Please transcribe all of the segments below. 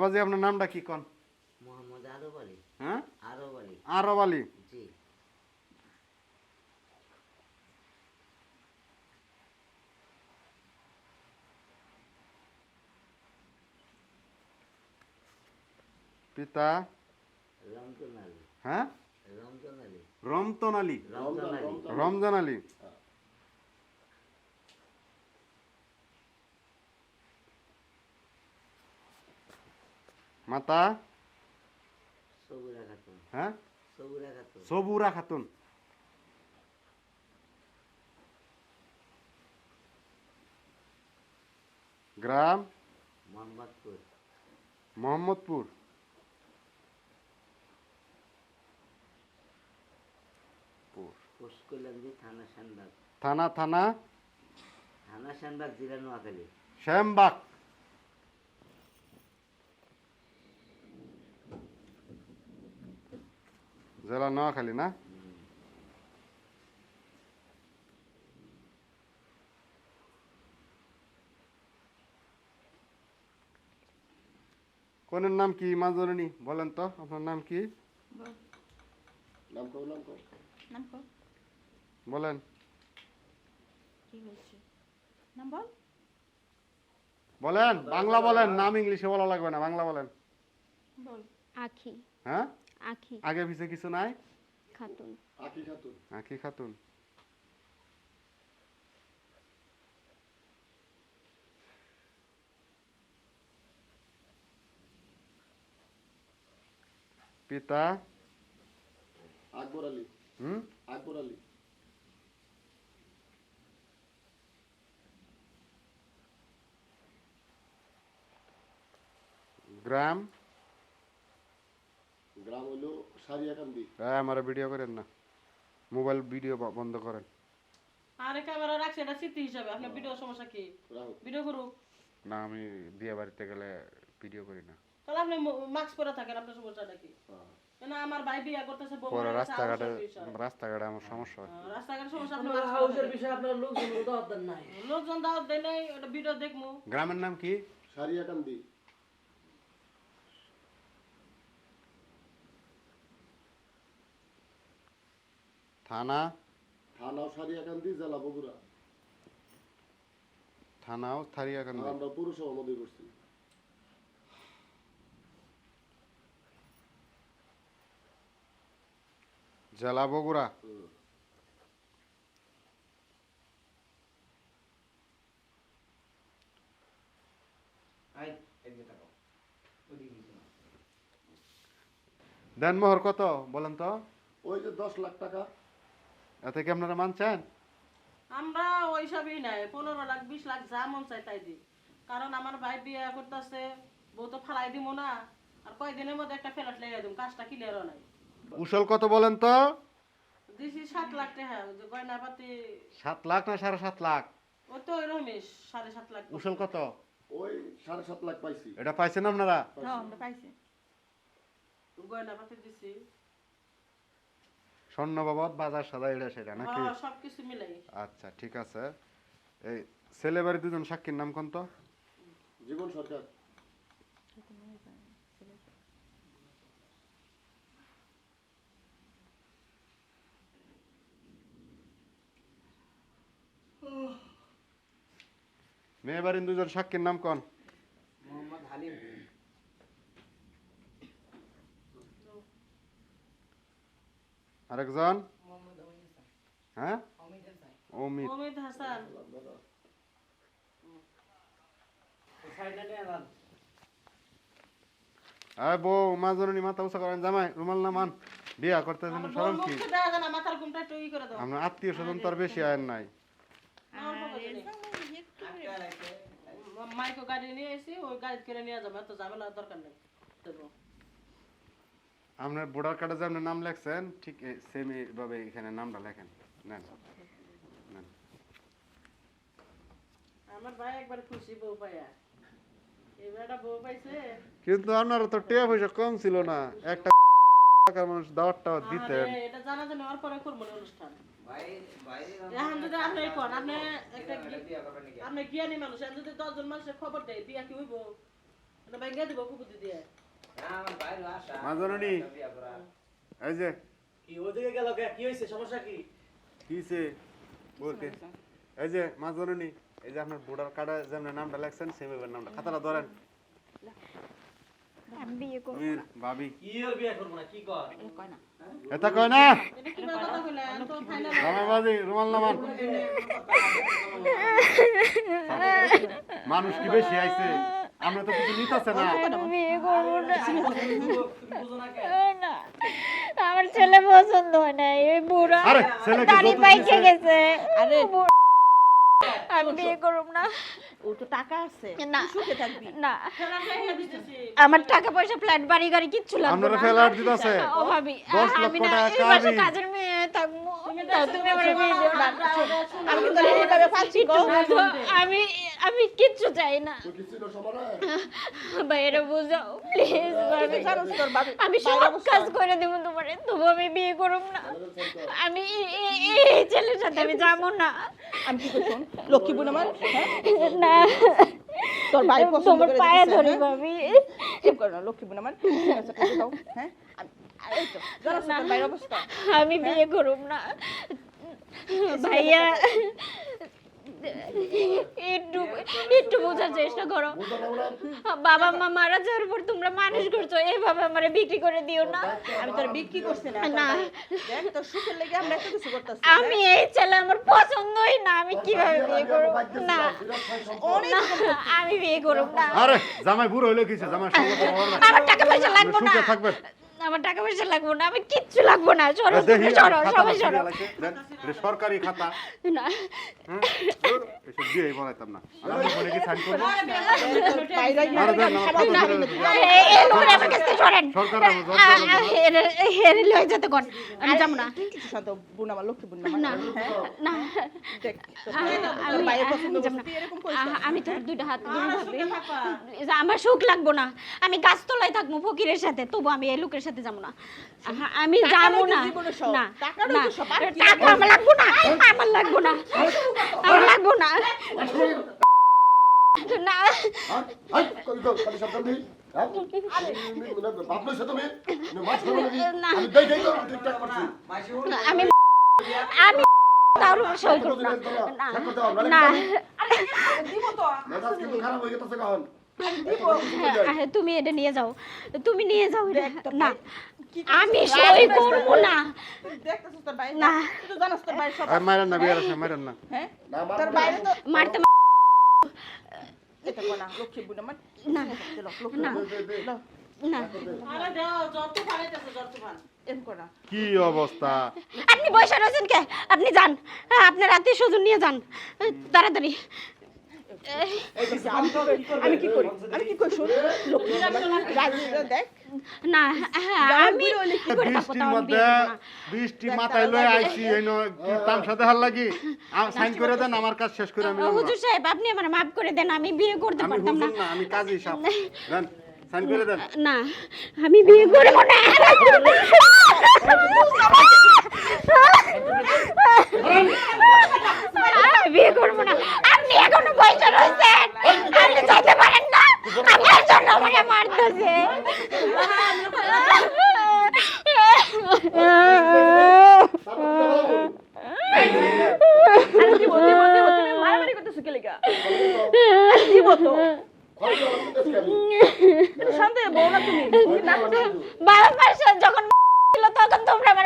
বাবাজি আপনার নামটা কি কোন? মোহাম্মদ আরব আলী। হ্যাঁ, আরব আলী। আরব আলী। জি। পিতা? রমজান আলী। হ্যাঁ, রমজান আলী। রমতন আলী। রমজান আলী। রমজান আলী। মাতা? সবুরা খাতুন। হ্যাঁ, সবুরা খাতুন। সবুরা খাতুন। গ্রাম? মোহাম্মদপুর। মোহাম্মদপুর। পুষ্করলান্দি থানা শানবাগ। থানা? থানা থানা শানবাগ, জেলা নোয়াখালী। শ্যামবাগ। জেলা নোয়াখালী না? কোনের নাম কি মাজরনি? বলেন তো আপনার নাম কি? নাম কও। বলেন। কি হয়েছে? নাম বল। বলেন, বাংলা বলেন, নাম ইংলিশে বলা লাগবে না, বাংলা বলেন। বল। আখি। হ্যাঁ, আখি আগে পিছে কিছু নাই? খাতুন। আখি খাতুন। আখি খাতুন। পিতা? আকবর আলী। হুম, আকবর আলী। গ্রাম? গ্রাম হইল সারিয়াকান্দি। আমার ভিডিও করেন না, মোবাইল ভিডিও বন্ধ করেন। আরে ক্যামেরা রাখছে, এটা স্মৃতি হিসাবে। আপনার ভিডিও সমস্যা কি? ভিডিও করুক না, আমি বিয়ে বাড়িতে গেলে ভিডিও করি না। তাহলে আপনি মাস্ক পরে থাকেন, আপনার সমস্যাটা কি? না, আমার ভাই বিয়ে করতেছে, বউ পরে মারা গেছে, রাস্তাঘাটে আউসের বিষয়। রাস্তাঘাটে আমার সমস্যা হয়। রাস্তাঘাটের সমস্যা আপনি আপনার মাস্ক পরে হাউসের থাকেন। বিষয়ে আপনার লোকজন দাওয়াত দেন নাই। লোকজন দাওয়াত দেয় নাই, ওটা ভিডিও দেখমু। গ্রামের নাম কি? সারিয়াকান্দি। থানা? থানাও সারিয়াকান্দি, জেলা বগুড়া। থানাও থারিয়াকান্দি। আমরা পৌরসভা মধ্যে করছি। জেলা বগুড়া। দেনমোহর কত বলেন তো? ওই যে 10 লাখ টাকা। এতে কি আপনারা মানছেন? আমরা ওইসবই নাই, 15 লাখ 20 লাখ যা মন চাই তাই দিই। কারণ আমার ভাই বিয়ে করতেছে, বউ তো ফালাই দিব না। আর কয়দিনের মধ্যে একটা ফ্ল্যাট লেগে দিব, কাজটা ক্লিয়ারও নাই। উসল কত বলেন তো? দিছি 7 লাখ টাকা, ওই যে গয়না পাতি। 7 লাখ না 7.5 লাখ? ওই তো ওইরকমই 7.5 লাখ। উসল কত? ওই 7.5 লাখ পাইছি। এটা পাইছেন আপনারা? হ্যাঁ, আমরা পাইছি। গয়না পাতি দিছি। স্বর্ণ বাবদ বাজার সাদা এটা সেটা নাকি? হ্যাঁ, সবকিছু মিলাই। আচ্ছা, ঠিক আছে। এই ছেলে বাড়ি দুজন সাক্ষীর নাম কোন তো? জীবন সরকার। মেয়ে বাড়ির দুজন সাক্ষীর নাম কোন? মোহাম্মদ হালিম। আরেকজন? হ্যাঁ, অমিত। অমিত হাসান। আয় বউ মাজরনি মাথা উঁচা করেন, জামাই রুমাল না মান, বিয়া করতেছেন আমার শরম বউর কি? মুখে দেয়া যায় না, মাথার ঘুমটা একটু ই করে দাও। আপনার আত্মীয় স্বজন তো আর বেশি আয়ের নাই। মাইকো গাড়ি নিয়ে এসে ওই গাড়ি করে নিয়ে যাবো, এত ঝামেলা দরকার নেই। আপনার ভোটার কার্ডে যে আপনার নাম লেখছেন ঠিক সেম এইভাবে এখানে নামটা লেখেন। নেন নেন। আমার ভাই একবার খুশি বউ পাইয়া, এবার একটা বউ পাইছে। কিন্তু আপনার তো টাকা পয়সা কম ছিল না, একটা টাকার মানুষ দাওয়াতটা দিতেন। আরে এটা জানা জানি ওর পরে করবো না অনুষ্ঠান। ভাই ভাই এখন যদি আপনি কোন, আপনি একটা আপনি জ্ঞানী মানুষ, এখন যদি 10 জন মানুষের খবর দেয় বিয়া কি হইব? এটা ভেঙে দিব কুকুর দিয়ে। আমার বাইরে আসা মাজননী এই যে কি ওদিকে গেল কে? কি হয়েছে? সমস্যা কি? কিছে বলকে এই যে মাজননী এই যে আপনার ভোটার কার্ডে যেমন নামটা লেখছেন সেম এর নামটা খাতাটা ধরেন আমি বিয়ে করব তুমি ভাবি কি ওর বিয়ে করবো না? কি কর? কয় না এটা কয় না এটা কি কথা কইলেন তো ফাইনাল জামাইবাজি রুমাল নামান মানুষ কি বেশি আইছে আমরা তো কিছু নিতেছে না বিয়ে করব না তুমি বুঝো না কে? না আমার ছেলে পছন্দ হয় না এই বুড়া আরে ছেলেকে দাড়ি যত পাইকে দিছে- গেছে আরে আমি বিয়ে করব না ও তো টাকা আছে না তুই সুখে থাকবি না ফেলার লাগিয়ে দিতেছি আমার টাকা পয়সা ফ্ল্যাট বাড়ি গাড়ি কিচ্ছু লাগবে আপনারা না ফেলার দিতেছে ও ভাবি 10 আমি লক্ষ না টাকা এই বাসা কাবি। কাজের মেয়ে থাকবো তাও তুমি আমার বিয়ে দিও না আমি কিন্তু এইভাবে পাচ্ছি গো বুঝো, আমি কিচ্ছু চাই না তুই কি ছিল সমানে বাইরে বুঝাও প্লিজ ভাবি জানোস তোর বাবা আমি সব কাজ করে দেব তোমারে তবু আমি বিয়ে করব না আমি এই ছেলের সাথে আমি যাবো না আমি কি করছুন লক্ষ্মী বোন আমার হ্যাঁ না তোর ভাই পছন্দ তোমার করে পায়ে দিছে, ধরি হ্যাঁ? ভাবি চুপ কর না লক্ষ্মী বোন আমার ঠিক আছে করে দাও হ্যাঁ এই তো জানোস তোর ভাইয়ের অবস্থা আমি বিয়ে করব না ভাইয়া একটু একটু বোঝার চেষ্টা করো বুঝো না ওরা বাবা মা মারা যাওয়ার পর তোমরা মানুষ করছো এইভাবে আমারে বিক্রি করে দিও না আমি তোর বিক্রি করছি না না। দেখ তোর সুখের লেগে আমরা এত কিছু করতেছি আমি এই ছেলে আমার পছন্দই না আমি কিভাবে বিয়ে করব না অনেক না আমি বিয়ে করব না আরে জামাই বুড়ো হইলো কিছে জামাই সঙ্গে তো হওয়ার না। আমার টাকা পয়সা লাগবে না সুখে থাকবেন আমার টাকা পয়সা লাগবে না আমি কিচ্ছু লাগবে না সরো দেখি সরো খাতা সবাই বাকি সরো লাগছে দেন এটা সরকারি খাতা না হ্যাঁ ধুর, এসব দিয়ে বলাইতাম না আমি বলে কি সাইন করব তোর বাইরে আরে দেন আমার খাতা না, ধরে দিন। এই লোকের আমার কাছে সরেন সরকার আমার জব দেন। হেরে লয়ে যেতে কোন আমি যাব না কিছু শান্ত বোন আমার লক্ষ্মী বোন আমার না হ্যাঁ না দেখ তোর আমি ভাইয়ের পছন্দ যাব না করছিস, তুই এরকম করিস না। আমি তোর দুইটা হাত ধরে আমার ভাবি সুখে থাকবা। Please, আমার সুখ লাগবো না আমি গাছতলায় থাকবো ফকিরের সাথে তবু আমি এই লোকের সাথে যাবো না আমি যাবো না জীবনের সব। না টাকারও না তো সব। আর কি টাকা আমার লাগবো না আমার লাগবো না আমার লাগবো না না আই কই তো খালি শব্দ নেই হ্যাঁ বাপ লইছ তুমি মাছ খাবো নাকি না। আমি দেই দেই তো ঠিকঠাক করছি মাসি আমি আমি তার সই করব না না দিব তো মেজাজ কিন্তু খারাপ হয়ে গেছে কখন হ্যাঁ, তুমি এটা নিয়ে যাও তুমি নিয়ে যাও এটা। দেখ তোর না ভাই কি আমি সই করব না দেখতেছিস তোর বাইরে না। তুই তো জানাস তোর বাইরে সব আর মারেন না বিয়ার আছে মারেন না হ্যাঁ না তোর বাইরে তো মারতে এটা কোনা লক্ষ্মী বোন আমার না লক্ষ্মী না না আরে দাও যত ফালাইতেছে যত ফাল এম কোনা কি অবস্থা আপনি বসে রয়েছেন কে আপনি যান হ্যাঁ, আপনার আত্মীয় স্বজন নিয়ে যান তাড়াতাড়ি আমি কি করি আমি কি করি শুন লক্ষ্মী রাজি দেখ না হ্যাঁ, আমি কি করে থাকবো বৃষ্টির তাও আমি মধ্যে বিয়ে করবো না। বৃষ্টি মাথায় লয়ে আইছি এইনো কি তামসা দেখার লাগি সাইন করে দেন আমার কাজ শেষ করে আমি যাবো। হুজুর সাহেব আপনি আমার মাফ করে দেন আমি বিয়ে করতে আমি পারতাম না হুজুর না আমি কাজী সাহেব দেন সাইন করে দেন না আমি বিয়ে করবো না আমি বিয়ে করবো না আপনি এখনো বয়সে রয়েছেন আপনি যেতে পারেন না আমার জন্য আমাকে মারতেছে মারামারি করতেছ কে লাগা দিব তো শান্তি বউ না তুমি বাবা মার সাথে যখন ছিল তখন তোমরা আমার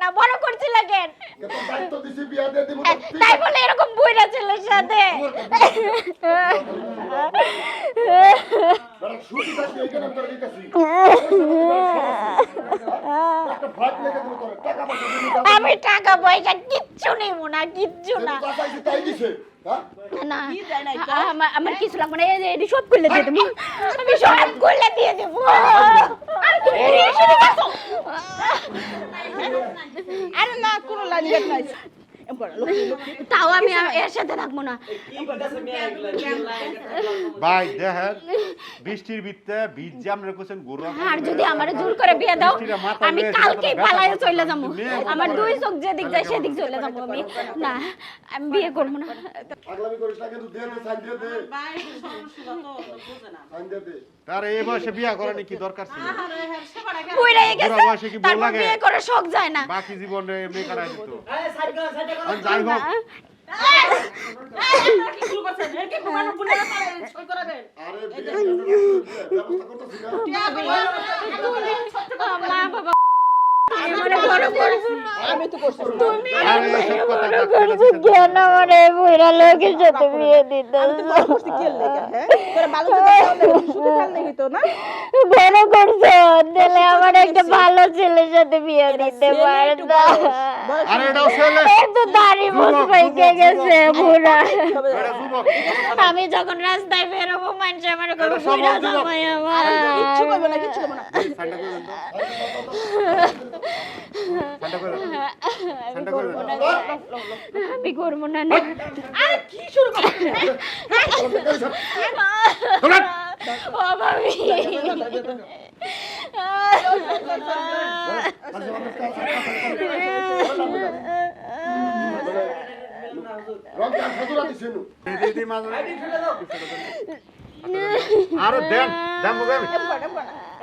না বড় করছিল কেন কত দায়িত্ব দিছি বিয়া দিয়ে দিব তাই বলে এরকম বুইরা ছেলের সাথে বড় শুটি থাকি এখানে তোর দিতেছি একটা ফাট লেগে দিব তোর টাকা পয়সা দিবি আমি টাকা পয়সা কিচ্ছু নেব না কিচ্ছু না চাইছি তাই দিছে হ্যাঁ না কি দেয় নাই আমার কিছু লাগবে না এই যে সব করলে দিয়ে দেবো আমি সব করলে দিয়ে দেবো আরে না কোনো লাইন গেট নাই এম কর লক্ষ্মী তাও আমি এর সাথে থাকবো না। এই কি কইতাছে মেয়ে এগুলা ভাই দেখেন বৃষ্টির ভিতরে বীজ জাম রেখেছেন গরু আর যদি আমারে জোর করে বিয়ে দাও আমি কালকেই পালায়ে চলে যাবো। আমার দুই চোখ যেদিক যায় সেদিক চলে যাবো আমি। না আমি বিয়ে করবো না। পাগলামি করিস না কিন্তু দে সাইন দিয়ে দে ভাই সমস্যা তো বুঝে না সাইন দিয়ে দে তার এই বয়সে বিয়া করানি কি দরকার ছিল আরে হ্যাঁ সেবাটা কেন কইরাই গেছে বুড়া বয়সে কি বউ তারপর লাগে? বিয়ে করে শখ যায় না। বাকি জীবন এমনি কাটাই দিত এই সাইড কর আর যাই হোক কি শুরু করছেন এর কি প্রমাণ বুনে না পারে সই করাবেন আরে ব্যবস্থা করতেছি না মা বাবা আমারে বড় করছো না। আমি তো করছি তুমি আরে এসব কথা বাদ করছো ফেলে দিছেন। কেন আমারে বুইড়া লোকের সাথে বিয়ে দিতে? আমি তো বড় করছি কি লাগে হ্যাঁ তোরা ভালো তো শুধু ভাল লাগি তো না বড় করছো দিলে আমার একটা ভালো ছেলের সাথে বিয়ে দিতে পারতা। আরে এটাও ছেলে এর তো দাড়ি মুছ পাইকে গেছে বুড়া। এটা যুবক আমি যখন রাস্তায় বেরোবো মানুষ আমার এটা কোনো সবল বুড়া যুবক। জামাই আমার। কিচ্ছু করবে না কিচ্ছু করবে না এই ঠান্ডা করে দেন তো ঠান্ডা করে দেন ঠান্ডা করে দেন আমি করবো না। আরে কি শুরু করছিস ও ভাবি রংটা সাজুরা দিছেন দিদি মাঝে আরে দেন দেন মুগে আমি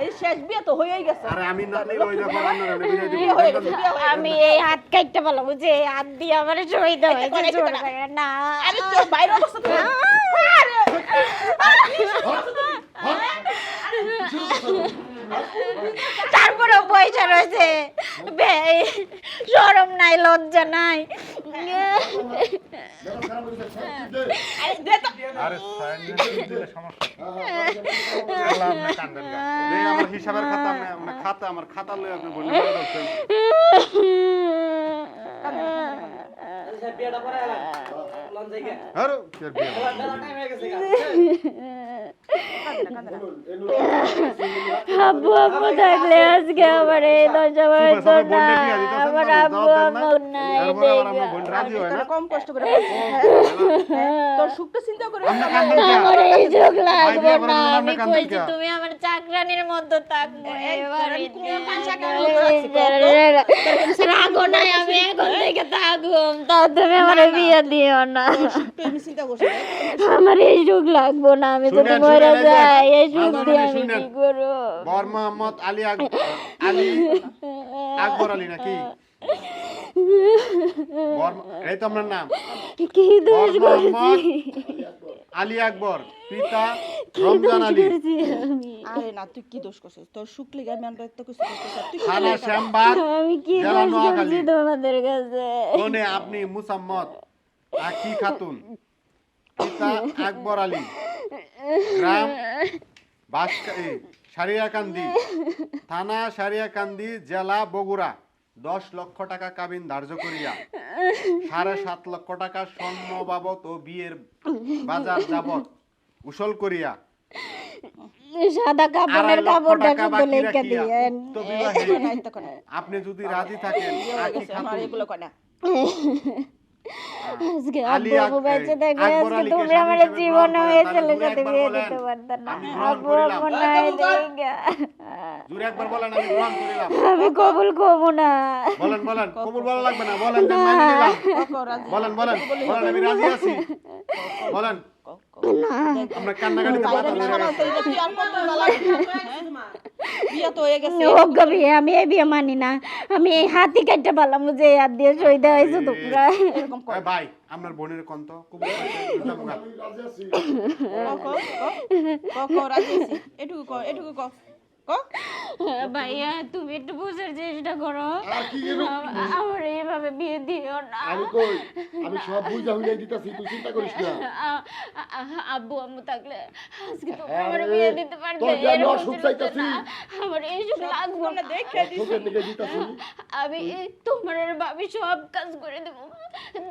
এই শেষ বিয়ে তো হয়েই গেছে আরে আমি না নিলে ওই যখন আপনারা বিয়ে দিব বিয়ে হয়ে গেছে বিয়ে হয়ে আমি এই হাত কাটতে পারলাম যে এই হাত দিয়ে আমার শহীদ হয়েছে এটা জোর করা। করে না। আরে তোর বাইরে অবস্থা তো তারপরে পয়সা রয়েছে শরম নাই লজ্জা নাই। আরে দে তো আরে সাইন দিলে সমস্যা আল্লাহ আপনি কান্দেন গা এই আমার হিসাবের খাতা মানে খাতা আমার খাতা লই আপনি বলে দিচ্ছেন আচ্ছা বিয়েটা করে এলাম লন জায়গা আরে কি আর বিয়ে বেলা টাইম হয়ে গেছে আব্বু আম্মু থাকলে আজকে আমার এই দশা হয়তো সবাই না। বললে বিয়া দিতেছেন আমার না, আব্বু দাওয়াত দেন না। আম্মু নাই এরপরে আবার দেখে। আমার বোন রাজি হয় না তোরা কম কষ্ট করে পাচ্ছিস, হ্যাঁ? তোর সুখটা চিন্তা করে আপনি কান্দেন কে আমার এই চোখ লাগবে বিয়ে না। করার জন্য আমি আপনি কান্দেন কইছি কে? তুমি আমার চাকরানির মতো থাকবো এবারে রাগো নাই আমি এখন থেকে থাকুম তা তুমি আমার বিয়ে দিও না। তুমি চিন্তা করছিস আমার এই সুখ লাগবো না আমি যদি শুনেন, মরে শুনেন, এই যে, যাই এই সুখ মাঝে দিয়ে মাঝে আমি কি শুনেন। করবো? বর মোহাম্মদ আলী আলী আকবর আলী নাকি এই তো আপনার নাম কি দোষ বর মোহাম্মদ করছি আলী আকবর পিতা রমজান আলী করছি আমি? আরে না তুই কি দোষ করছিস তোর সুখ লিগে আমি আমরা তো কিছু করতেছি তুই কি থানা শ্যামবাগ আমি কি জেলা দোষ নোয়াখালী। করছি তোমাদের কাছে? কোনে আপনি মুসাম্মদ আকি খাতুন পিতা আকবর আলী গ্রাম সারিয়াকান্দি থানা সারিয়াকান্দি জেলা বগুড়া 10 লক্ষ টাকা কাবিন ধার্য করিয়া 7.5 লক্ষ টাকা স্বর্ণ বাবদ ও বিয়ের বাজার যাবত উসল করিয়া সাদা কাপড়ের 2.5 লক্ষ কাপড়টা টাকা শুধু বাকি লেখা রাখিয়া দিয়েন। উক্ত বিবাহে আপনি যদি রাজি থাকেন আকি আমার খাতুন এগুলো কয় না আজকে আলী আব্বু আম্মু বেঁচে থাকলে আকবর আজকে আলীকে তুমি স্বামী আমার হিসেবে জীবন গ্রহণ হয়ে করেন। ছেলের তাহলে সাথে দূরে বিয়ে একবার দিতে বলেন, পারতাম না। আমি গ্রহণ আব্বু করিলাম। আম্মু নাই দেখে জুড়ে একবার বলেন আমি গ্রহণ করিলাম আমি কবুল করবো না। বলেন বলেন কবুল বলা লাগবে না বলেন যে মানি নিলাম বলেন বলেন বলেন আমি রাজি আছি বলেন আমরা কান্নাকাটিতে মাথা ধরে গেছে কি আর কত ভালো বিয়ে তো হয়ে গেছে ওগো বিয়ে আমি এই বিয়ে মানি না। আমি এই হাতি কাটতে পারলাম যে এই হাত দিয়ে শহীদ হয়েছে তোমরা। এরকম কর এই ভাই আপনার বোনের কোন তো কবুল করতে দিতাম গা। আমি রাজি আছি ক রাজি আছি এটুকু ক ভাইয়া তুমি একটু বুঝার চেষ্টা করো। আর কি এরকম? আমার এইভাবে বিয়ে দিও না। আমি কই আমি সব বুঝা হইলাই দিতাছি তুই চিন্তা করিস না আব্বু আম্মু থাকলে আজকে তুমি আমার বিয়ে দিতে পারতে। তোর যে আমি এরকম অসুখ ছিল চাইতাছি। না। আমার এই সুখ লাগবো না। দেখে তোকে নিকে দিতাছি আমি তোমার আর ভাবি সব কাজ করে দেবো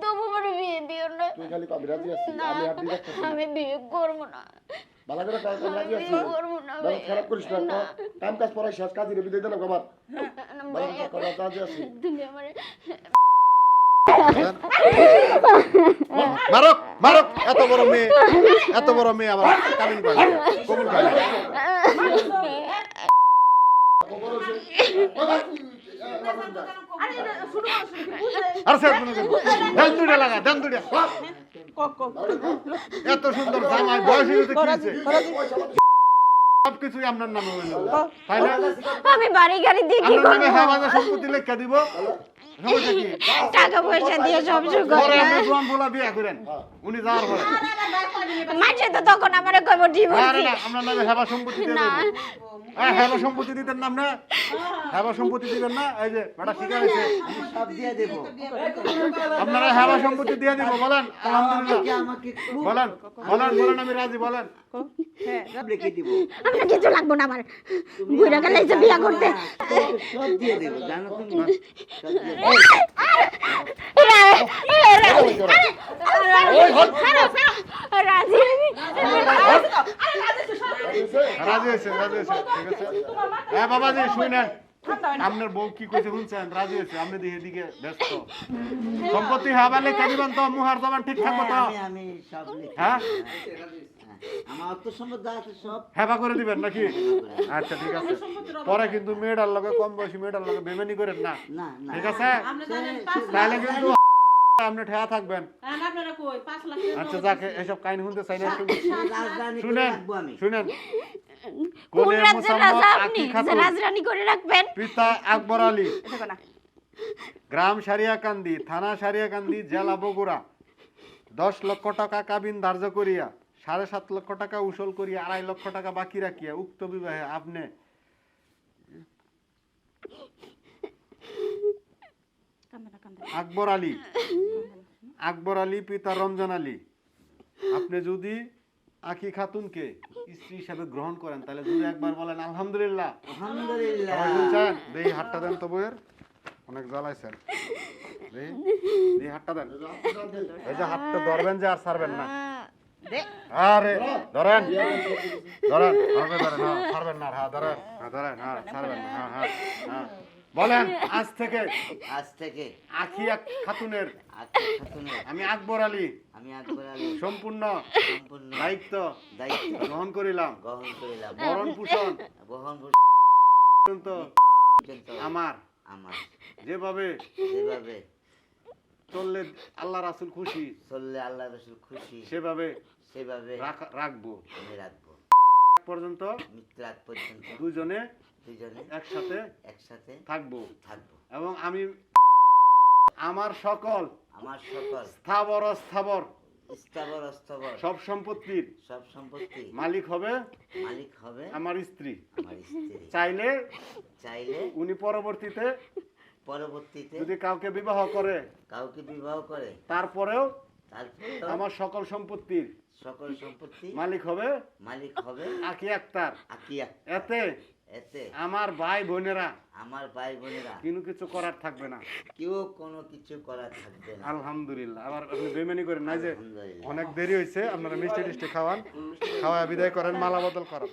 তবু আমার বিয়ে দিও না। তুই খালি কবি রাজি আছি না আমি আর দিই রাখতেছি আমি বিয়ে করবো না। ভালো করে কাজ রাজি আছি বিয়ে করবো না ব্যবস্থা খারাপ করিস না টাইম কাজ পড়াই শেষ কাজে বিদায় দেন আমার ভাইয়া, ব্যবস্থা করা রাজি আছি তুমি আমার মারো মারো, এত বড় মেয়ে আবার কাবিন করে কবুল করে। আরে এটা শুরু করো, শুরু করো, বুঝলে? আর সে মনে করবো দেন দুইটা লাগা, দেন দুইটা। এত সুন্দর জামাই, বয়স হয়েছে কি হয়েছে? সবকিছুই আপনার নামে হইল, তাই না? আমি বাড়ি গাড়ি দিয়ে কি আপনার নামে করবো? হাওয়াজা সম্পত্তি লেখা দিব, সমস্যা কি? টাকা পয়সা দিয়ে সব শুরু পরে করবে। আপনি জোয়ান বলা বিয়া করেন, উনি যাওয়ার পরে। মাঝে তো তখন আমার কইব আরে ডিভোর্স। না, আপনার নামে হেবা সম্পত্তি দিয়ে না দেব। হেবা সম্পত্তি দিতেন নাম না? হেবা সম্পত্তি দিবেন না? এই যে বেটা ঠিক আছে, সব দিয়ে দেব আপনারা হেবা সম্পত্তি দিয়ে দিব, বলেন আলহামদুলিল্লাহ। আমাকে বলেন বলেন বলেন, আমি রাজি, বলেন। হ্যাঁ, লিখে দিব আমার কিছু লাগবে না, আমার বুইরা গেলে যে বিয়া করতে। সব দিয়ে দেব জানো তুমি সব দিয়ে দেব। রাজি রাজি হয়েছে, রাজি হয়েছে, ঠিক আছে। হ্যাঁ বাবাজি শুনেন, আপনার বউ কি কইছে শুনছেন? রাজি হয়েছে, আপনি দিকে দিকে ব্যস্ত। সম্পত্তি হাবা লেখা দিবেন তো, মুহার জবান ঠিক থাকবো তো? আমি সব লিখে হ্যাঁ আমার অত সম্পদ যা আছে সব হেবা করে দিবেন নাকি? আচ্ছা ঠিক আছে। পরে কিন্তু মেয়েটার লগে, কম বয়সী মেয়েটার লগে বেমানি করেন না, না না ঠিক আছে? আপনি জানেন 5 লাখ তাহলে কিন্তু আপনি ঠেয়া থাকবেন। এখন আপনারা কই 5 লাখ আচ্ছা যাকে এসব কাহিনী শুনতে চাই না, রাজধানী করে শুনেন রাখবো আমি শুনেন। কোন কোলে রাজ্যের মোসাম্মদ রাজা আপনি আকি যে খাতুন, রাজরানী করে রাখবেন? পিতা আকবর আলী, দেখো না। গ্রাম সারিয়াকান্দি, থানা সারিয়াকান্দি, জেলা বগুড়া, 10 লক্ষ টাকা কাবিন ধার্য করিয়া 7.5 লক্ষ টাকা উসুল করিয়া 2.5 লক্ষ টাকা বাকি রাখিয়া উক্ত বিবাহে আপনি আকবর আলী পিতা রমজান আলী, আপনি যদি আকি খাতুনকে স্ত্রী হিসাবে গ্রহণ করেন, তাহলে যদি একবার বলেন আলহামদুলিল্লাহ। আলহামদুলিল্লাহ সবাই শুনছেন? দেই হাতটা দেন তো বইয়ের, অনেক জ্বালাইছেন। দেই হাতটা দেন, এই যে হাতটা ধরবেন যে আর ছাড়বেন না। আরে ধরেন ধরেন, ধরবে ধরেন, হ্যাঁ ছাড়বেন না, হ্যাঁ ধরেন, হ্যাঁ ধরেন, হ্যাঁ ছাড়বেন না, হ্যাঁ হ্যাঁ হ্যাঁ। বলেন আজ থেকে আজ থেকে আখি খাতুনের আজকে খাতুনের আমি আকবর আলী আমি আকবর আলী সম্পূর্ণ সম্পূর্ণ দায়িত্ব দায়িত্ব গ্রহণ করিলাম, গ্রহণ করিলাম ভরণ পোষণ বহন পর্যন্ত পর্যন্ত আমার আমার যেভাবে যেভাবে চললে আল্লাহ রাসূল খুশি, চললে আল্লাহ রসুল খুশি সেভাবে সেভাবে রাখবো। আমি রাখবো পর্যন্ত মৃত্যু আগ পর্যন্ত দুজনে দুজনে একসাথে একসাথে থাকবো, থাকবো এবং আমি আমার সকল আমার সকল স্থাবর অস্থাবর স্থাবর অস্থাবর সব সম্পত্তির সব সম্পত্তি মালিক হবে মালিক হবে আমার স্ত্রী। আমার স্ত্রী চাইলে চাইলে উনি পরবর্তীতে পরবর্তীতে যদি কাউকে বিবাহ করে, কাউকে বিবাহ করে তারপরেও তারপরে আমার সকল সম্পত্তির সকল সম্পত্তি মালিক হবে মালিক হবে আকি আক্তার। আকিয়া এতে এতে আমার ভাই বোনেরা আমার ভাই বোনেরা কোনো কিছু করার থাকবে না। কেউ কোনো কিছু করার থাকবে না আলহামদুলিল্লাহ। আবার আপনি বেমানি করেন না যে আলহামদুলিল্লাহ। অনেক দেরি হয়েছে, আপনারা মিষ্টি টিষ্টি খাওয়ান, খাওয়া বিদায় করেন, মালা বদল করেন।